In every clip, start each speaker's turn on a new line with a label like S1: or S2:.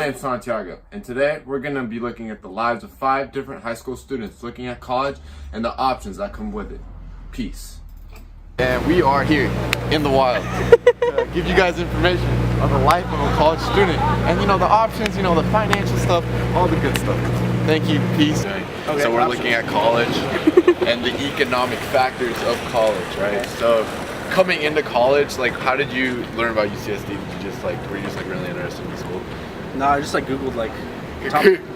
S1: name's Santiago, and today we're going to be looking at the lives of 5 different high school students looking at college and the options that come with it. Peace. And we are here in the wild to give you guys information on the life of a college student and the options, the financial stuff, all the good stuff. Thank you. Peace. Okay, so we're looking at college and the economic factors of college, right? So coming into college, how did you learn about UCSD? Were you just really interested in the school?
S2: No, I just googled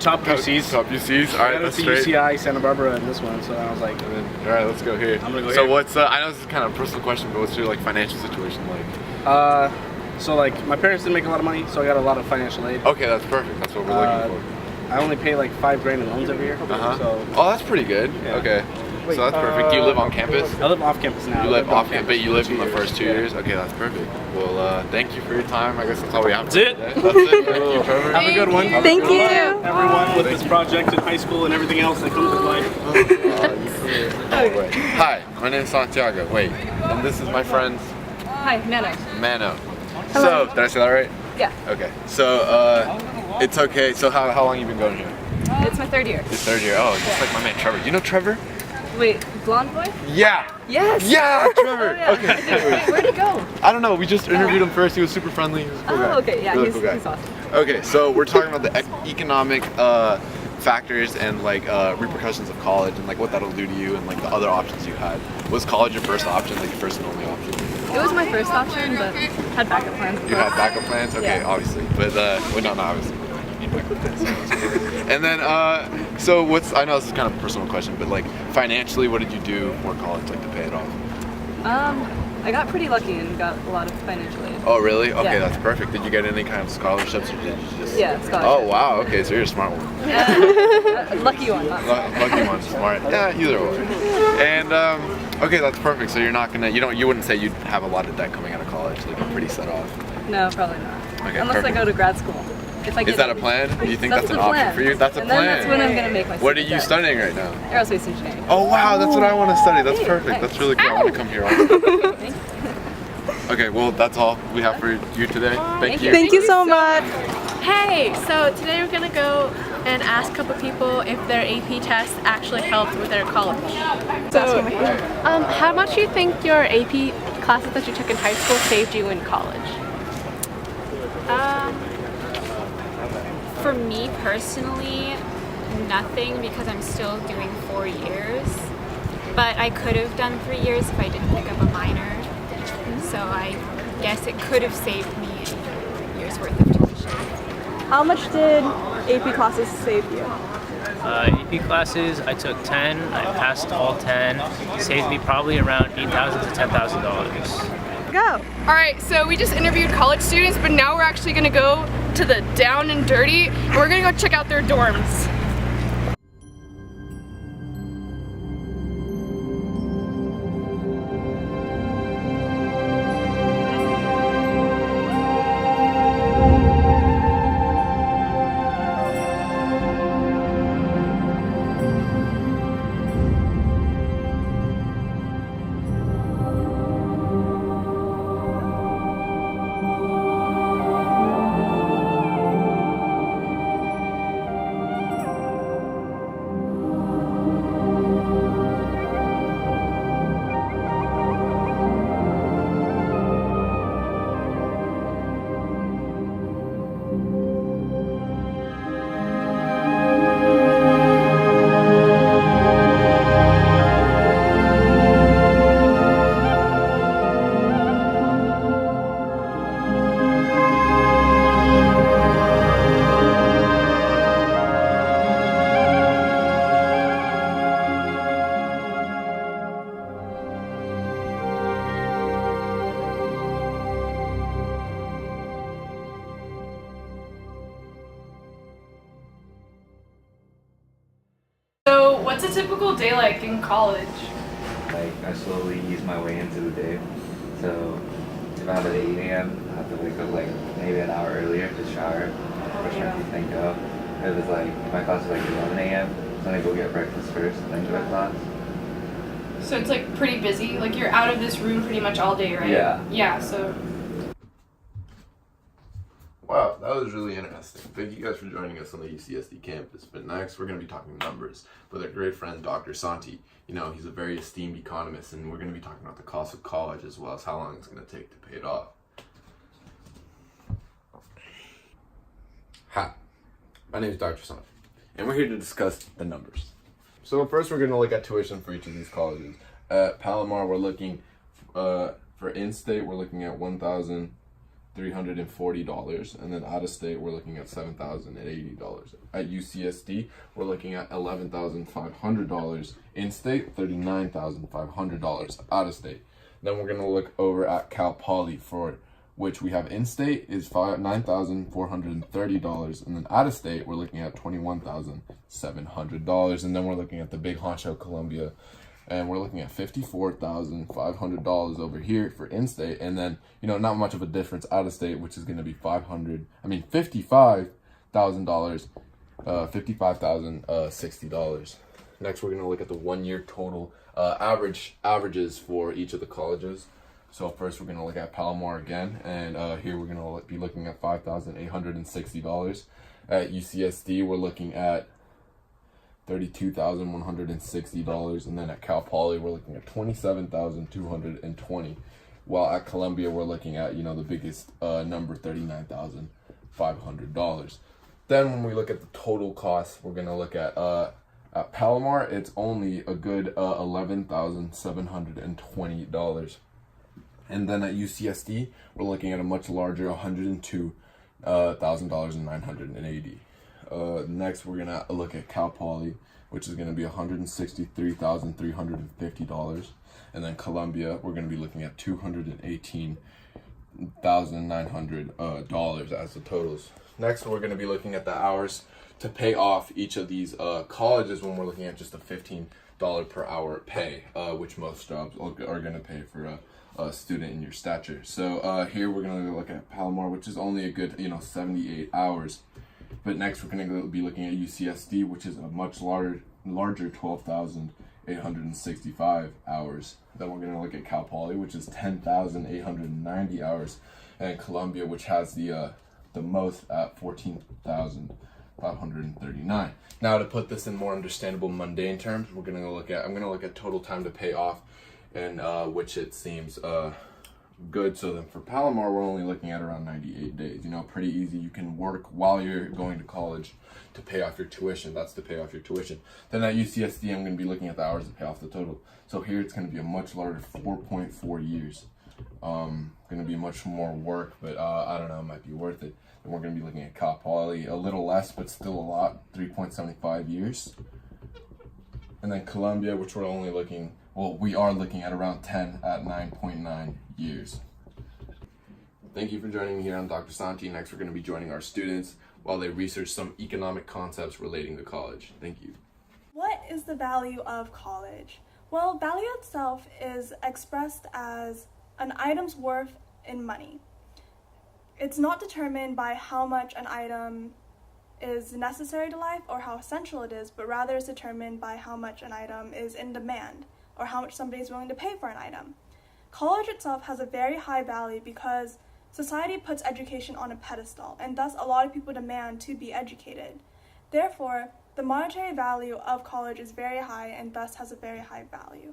S2: top UCs.
S1: Top UCs. All right, that's straight.
S2: UCI, Santa Barbara, and this one. So I was like,
S1: all right, let's go here.
S2: I'm gonna go
S1: so
S2: here.
S1: what's I know this is kind of a personal question, but what's your financial situation like?
S2: So my parents didn't make a lot of money, so I got a lot of financial aid.
S1: Okay, that's perfect. That's what we're looking for.
S2: I only pay $5 grand in loans every year. So.
S1: Oh, that's pretty good.
S2: Yeah.
S1: Okay. So that's perfect. Do you live on campus?
S2: I live off campus now.
S1: You live off campus, but you lived in the first 2 years? Okay, that's perfect. Well, thank you for your time. I guess that's all we have.
S2: That's it.
S1: That's it. Thank you, Trevor.
S2: Have a good one.
S3: Thank you.
S2: Everyone with this project in high school and everything else that comes with life.
S1: Hi, my name is Santiago. Wait, and this is my friend
S3: Hi, Nano.
S1: Mano. So, did I say that right?
S3: Yeah.
S1: Okay. So, it's okay. So, how long you been going here?
S3: It's my 3rd year.
S1: Your 3rd year. Oh, just like my man Trevor. You know Trevor?
S3: Wait, blonde boy?
S1: Yeah.
S3: Yes.
S1: Yeah, Trevor.
S3: Oh, yeah.
S1: Okay.
S3: Wait, where'd he go?
S1: I don't know. We just interviewed him first. He was super friendly. He was a cool guy.
S3: Oh, okay. Yeah,
S1: Really
S3: he's
S1: cool guy.
S3: awesome.
S1: Okay, so we're talking about the economic factors and repercussions of college and what that'll do to you and the other options you had. Was college your first option, your first and only option?
S3: It was my first option, but had backup plans.
S1: You had backup plans? Okay,
S3: Yeah.
S1: obviously. But, not obviously. You need backup plans. And then, so I know this is kind of a personal question, but financially, what did you do for college, to pay it off?
S3: I got pretty lucky and got a lot of financial aid.
S1: Oh, really? Okay,
S3: Yeah.
S1: That's perfect. Did you get any kind of scholarships or did you just...
S3: Yeah, scholarship.
S1: Oh, wow. Okay, so you're a smart one.
S3: Lucky one. Not
S1: Lucky one, smart. Yeah, either way. And, okay, that's perfect. So you're not gonna, you wouldn't say you'd have a lot of debt coming out of college, you're pretty set off.
S3: No, probably not.
S1: Okay,
S3: Unless
S1: perfect.
S3: I go to grad school. If I get
S1: Is that a plan? Do you think that's an
S3: the
S1: option
S3: plan.
S1: for you? That's a
S3: and
S1: plan.
S3: Then that's when I'm gonna make my
S1: What are you
S3: debt.
S1: studying right now?
S3: Aerospace engineering.
S1: Oh wow, that's what I want to study. That's
S3: Hey,
S1: perfect.
S3: thanks.
S1: That's really cool. I want to come here also. Okay, well that's all we have for you today. Thank you.
S3: Thank you so much.
S4: Hey, so today we're gonna go and ask a couple people if their AP test actually helped with their college. So, how much do you think your AP classes that you took in high school saved you in college?
S5: For me personally, nothing because I'm still doing 4 years. But I could have done 3 years if I didn't pick up a minor. So I guess it could have saved me a year's worth of tuition.
S3: How much did AP classes save you?
S6: AP classes, I took 10, I passed all 10, saved me probably around $8,000 to $10,000.
S3: Go.
S4: All right, so we just interviewed college students, but now we're actually gonna go to the down and dirty, and we're gonna go check out their dorms. What's a typical day like in college?
S7: I slowly ease my way into the day. So if I have at 8 a.m., I have to wake up maybe an hour earlier to shower, brush my teeth, and go. If my class is 11 a.m., so I'm gonna go get breakfast first, then go to class.
S4: So it's pretty busy. You're out of this room pretty much all day, right?
S7: Yeah.
S4: Yeah. So.
S1: Wow, that That was really interesting. Thank you guys for joining us on the UCSD campus. But next, we're going to be talking numbers with our great friend, Dr. Santi. You know, he's a very esteemed economist, and we're going to be talking about the cost of college as well as how long it's going to take to pay it off. Hi, my name is Dr. Santi, and we're here to discuss the numbers. So first, we're going to look at tuition for each of these colleges. At Palomar, we're looking for in-state, we're looking at $1,340, and then out-of-state, we're looking at $7,080. At UCSD, we're looking at $11,500 in-state, $39,500 out-of-state. Then we're gonna look over at Cal Poly, for which we have in-state is $9,430, and then out-of-state, we're looking at $21,700. And then we're looking at the big honcho Columbia, and we're looking at $54,500 over here for in-state, and then, you know, not much of a difference out-of-state, which is going to be $55,000, $55,060. Next, we're going to look at the 1 year total averages for each of the colleges. So first, we're going to look at Palomar again, and here we're going to be looking at $5,860. At UCSD, we're looking at $32,160, and then at Cal Poly we're looking at $27,220, while at Columbia we're looking at, you know, the biggest number, $39,500. Then when we look at the total cost, we're gonna look at Palomar, it's only a good $11,720, and then at UCSD we're looking at a much larger $102,980. Next, we're gonna look at Cal Poly, which is gonna be $163,350, and then Columbia, we're gonna be looking at $218,900 as the totals. Next, we're gonna be looking at the hours to pay off each of these colleges when we're looking at just a $15 per hour pay, which most jobs are gonna pay for a student in your stature. So here we're gonna look at Palomar, which is only a good, you know, 78 hours. But next, we're going to be looking at UCSD, which is a much larger 12,865 hours. Then we're going to look at Cal Poly, which is 10,890 hours, and Columbia, which has the most at 14,539. Now, to put this in more understandable, mundane terms, I'm going to look at total time to pay off, and which it seems good. So then for Palomar, we're only looking at around 98 days. You know, pretty easy. You can work while you're going to college to pay off your tuition. That's to pay off your tuition. Then at UCSD, I'm going to be looking at the hours to pay off the total. So here it's going to be a much larger 4.4 years. Going to be much more work, but I don't know, it might be worth it. Then we're going to be looking at Cal Poly, a little less, but still a lot, 3.75 years. And then Columbia, which we're only looking, well, we are looking at around 10 at 9.9 years. Thank you for joining me here on Dr. Santi. Next, we're going to be joining our students while they research some economic concepts relating to college. Thank you.
S8: What is the value of college? Well, value itself is expressed as an item's worth in money. It's not determined by how much an item is necessary to life or how essential it is, but rather is determined by how much an item is in demand or how much somebody is willing to pay for an item. College itself has a very high value because society puts education on a pedestal, and thus a lot of people demand to be educated. Therefore, the monetary value of college is very high and thus has a very high value.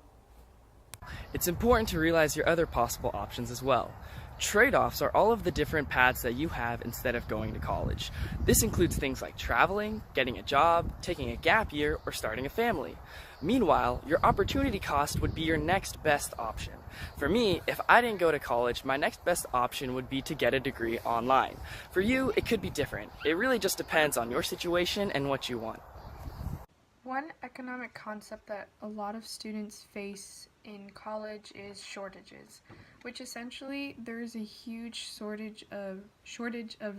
S9: It's important to realize your other possible options as well. Trade-offs are all of the different paths that you have instead of going to college. This includes things like traveling, getting a job, taking a gap year, or starting a family. Meanwhile, your opportunity cost would be your next best option. For me, if I didn't go to college, my next best option would be to get a degree online. For you, it could be different. It really just depends on your situation and what you want.
S4: One economic concept that a lot of students face in college is shortages, which essentially there is a huge shortage of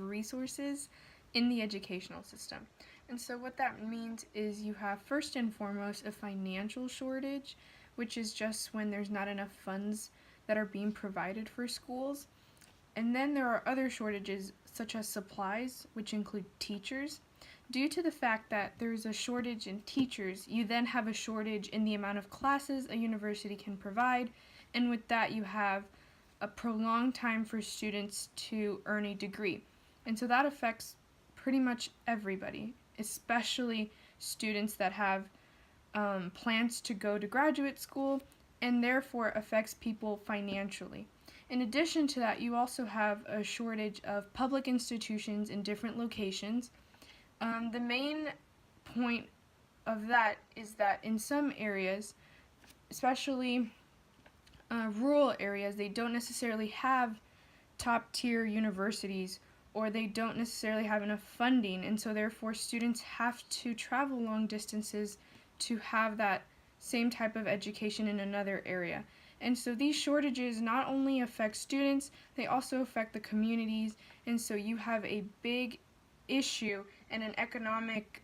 S4: resources in the educational system. And so what that means is you have first and foremost a financial shortage, which is just when there's not enough funds that are being provided for schools. And then there are other shortages such as supplies, which include teachers. Due to the fact that there is a shortage in teachers, you then have a shortage in the amount of classes a university can provide, and with that you have a prolonged time for students to earn a degree.
S10: And so that affects pretty much everybody, especially students that have plans to go to graduate school, and therefore affects people financially. In addition to that, you also have a shortage of public institutions in different locations. The main point of that is that in some areas, especially rural areas, they don't necessarily have top-tier universities, or they don't necessarily have enough funding, and so therefore students have to travel long distances to have that same type of education in another area. And so these shortages not only affect students, they also affect the communities, and so you have a big issue and an economic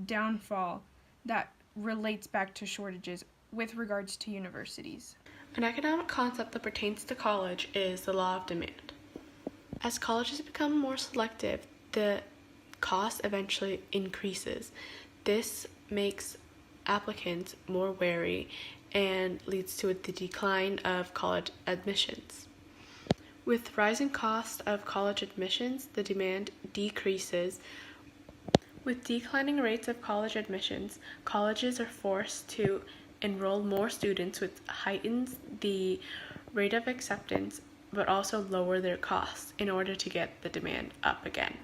S10: downfall that relates back to shortages with regards to universities.
S4: An economic concept that pertains to college is the law of demand. As colleges become more selective, the cost eventually increases. This makes applicants more wary and leads to the decline of college admissions. With rising costs of college admissions, the demand decreases. With declining rates of college admissions, colleges are forced to enroll more students, which heightens the rate of acceptance, but also lower their costs in order to get the demand up again.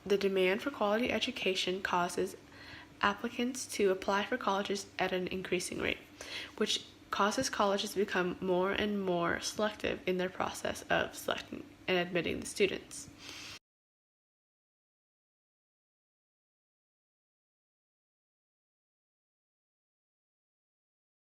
S4: The demand for quality education causes applicants to apply for colleges at an increasing rate, which causes colleges to become more and more selective in their process of selecting and admitting the students.